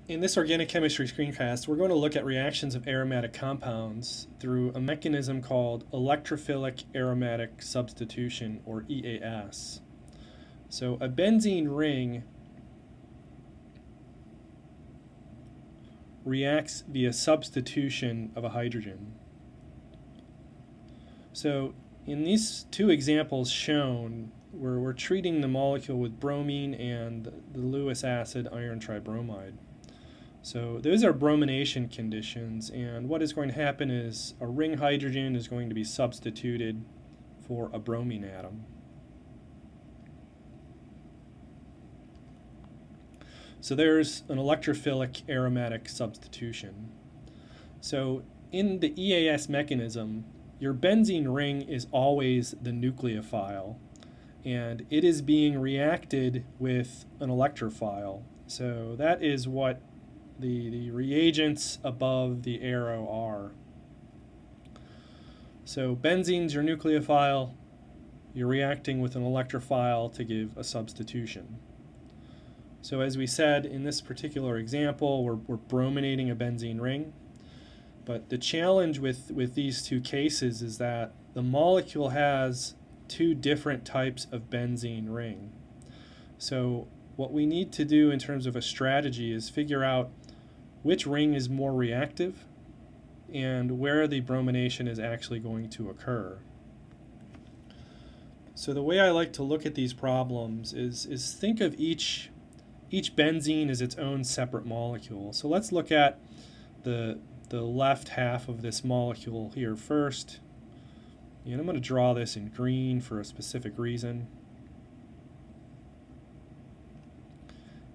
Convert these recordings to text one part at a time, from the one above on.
In this organic chemistry screencast, we're going to look at reactions of aromatic compounds through a mechanism called electrophilic aromatic substitution, or EAS. So a benzene ring reacts via substitution of a hydrogen. So in these two examples shown, we're treating the molecule with bromine and the Lewis acid iron tribromide. So those are bromination conditions, and what is going to happen is a ring hydrogen is going to be substituted for a bromine atom. So there's an electrophilic aromatic substitution. So in the EAS mechanism, your benzene ring is always the nucleophile, and it is being reacted with an electrophile. So that is what the reagents above the arrow are. So benzene's your nucleophile, you're reacting with an electrophile to give a substitution. So as we said in this particular example, we're brominating a benzene ring, but the challenge with these two cases is that the molecule has two different types of benzene ring. So what we need to do in terms of a strategy is figure out which ring is more reactive and where the bromination is actually going to occur. So the way I like to look at these problems is think of each benzene as its own separate molecule. So let's look at the left half of this molecule here first. And I'm going to draw this in green for a specific reason.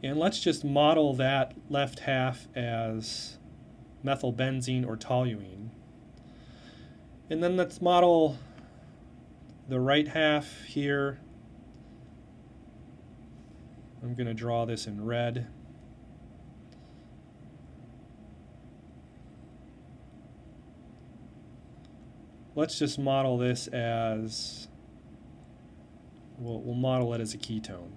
And let's just model that left half as methylbenzene or toluene. And then let's model the right half here. I'm going to draw this in red. Let's just model this as, we'll model it as a ketone.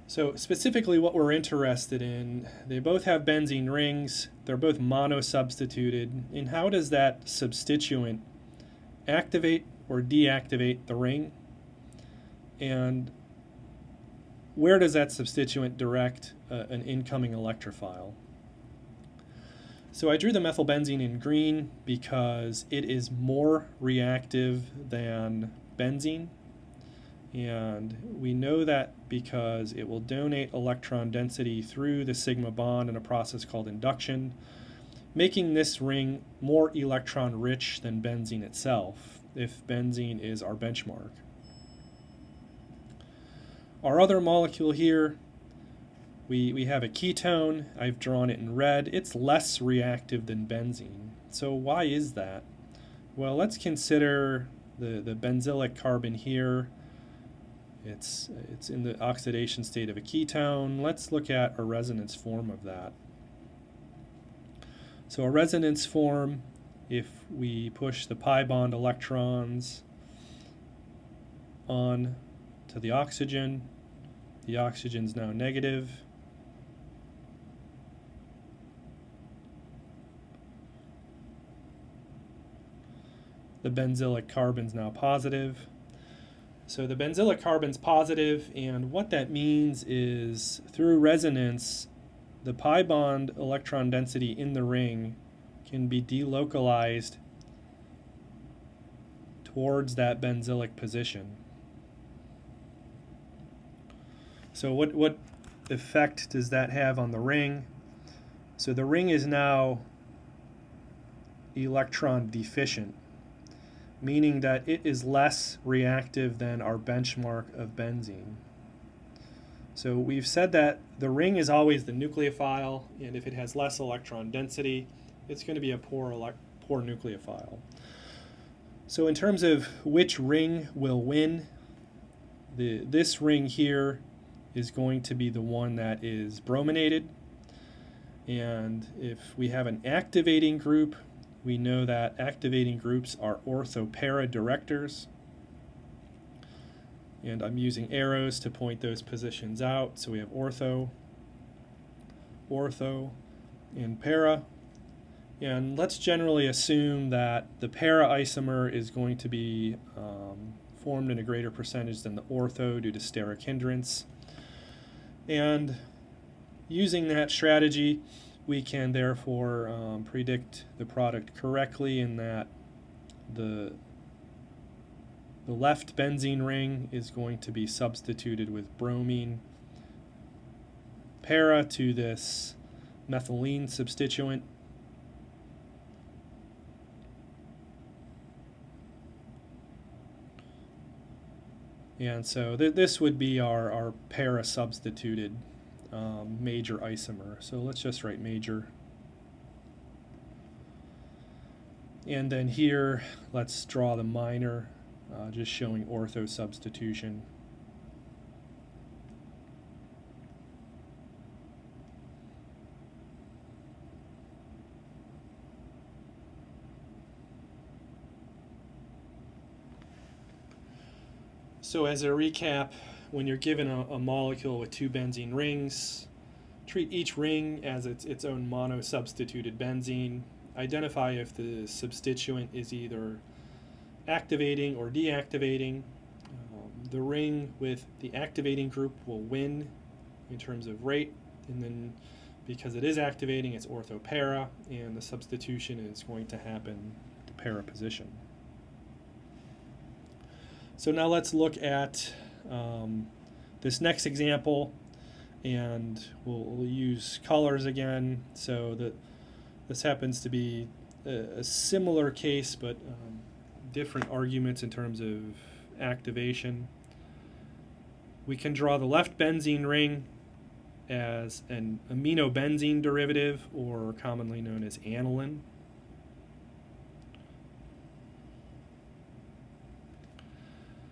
So specifically what we're interested in, they both have benzene rings, they're both monosubstituted, and how does that substituent activate or deactivate the ring? And where does that substituent direct an incoming electrophile? So I drew the methylbenzene in green because it is more reactive than benzene. And we know that because it will donate electron density through the sigma bond in a process called induction, making this ring more electron rich than benzene itself, if benzene is our benchmark. Our other molecule here, we have a ketone. I've drawn it in red. It's less reactive than benzene. So why is that? Well, let's consider the benzylic carbon here. It's in the oxidation state of a ketone. Let's look at a resonance form of that. So a resonance form, if we push the pi bond electrons on to the oxygen's now negative. The benzylic carbon's now positive. So the benzylic carbon's positive, and what that means is through resonance, the pi bond electron density in the ring can be delocalized towards that benzylic position. So what effect does that have on the ring? So the ring is now electron deficient, meaning that it is less reactive than our benchmark of benzene. So we've said that the ring is always the nucleophile, and if it has less electron density, it's going to be a poor nucleophile. So in terms of which ring will win, this ring here is going to be the one that is brominated. And if we have an activating group, we know that activating groups are ortho-para directors. And I'm using arrows to point those positions out. So we have ortho ortho, and para. And let's generally assume that the para isomer is going to be formed in a greater percentage than the ortho due to steric hindrance. And using that strategy, we can therefore predict the product correctly in that the left benzene ring is going to be substituted with bromine para to this methylene substituent. And so this would be our para substituted major isomer. So let's just write major. And then here, let's draw the minor, just showing ortho substitution. So as a recap, when you're given a molecule with two benzene rings, treat each ring as its own monosubstituted benzene. Identify if the substituent is either activating or deactivating. The ring with the activating group will win in terms of rate, and then because it is activating, it's ortho-para, and the substitution is going to happen at the para position. So now let's look at this next example, and we'll use colors again. So that this happens to be a similar case, but different arguments in terms of activation. We can draw the left benzene ring as an aminobenzene derivative, or commonly known as aniline.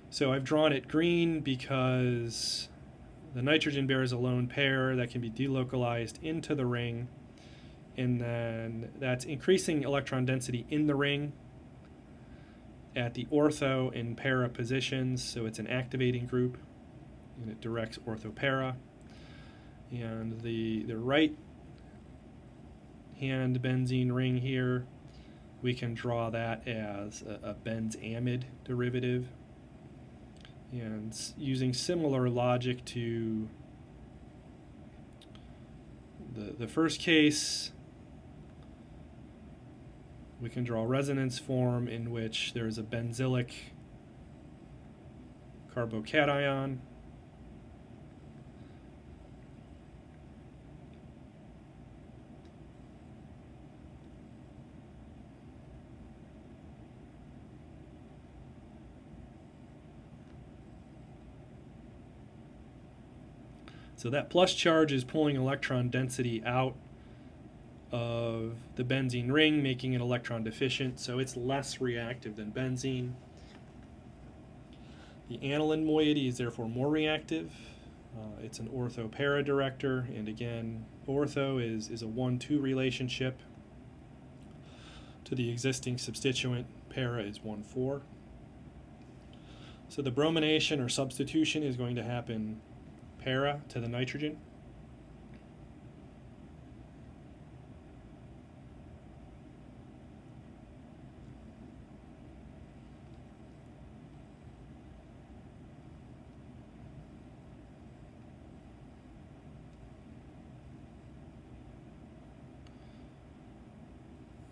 So I've drawn it green because the nitrogen bears a lone pair that can be delocalized into the ring, and then that's increasing electron density in the ring at the ortho and para positions. So it's an activating group, and it directs ortho-para. And the right hand benzene ring here, we can draw that as a benz-amide derivative. And using similar logic to the first case, we can draw a resonance form in which there is a benzylic carbocation. So that plus charge is pulling electron density out of the benzene ring, making it electron deficient, so it's less reactive than benzene. The aniline moiety is therefore more reactive. It's an ortho-para director, and again, ortho is a 1-2 relationship to the existing substituent. Para is 1-4. So the bromination or substitution is going to happen para to the nitrogen.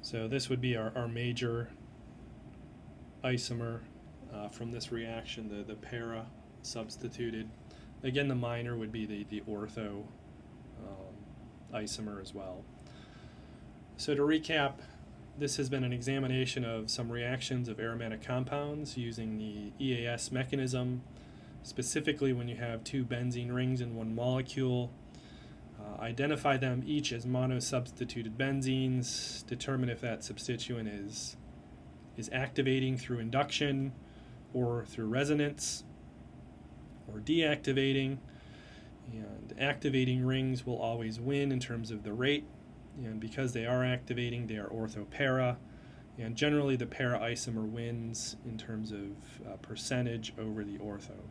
So this would be our major isomer from this reaction, the para substituted. Again, the minor would be the ortho isomer as well. So to recap, this has been an examination of some reactions of aromatic compounds using the EAS mechanism, specifically when you have two benzene rings in one molecule. Identify them each as monosubstituted benzenes, determine if that substituent is activating through induction or through resonance, or deactivating. And activating rings will always win in terms of the rate, and because they are activating, they are ortho-para, and generally the para isomer wins in terms of percentage over the ortho.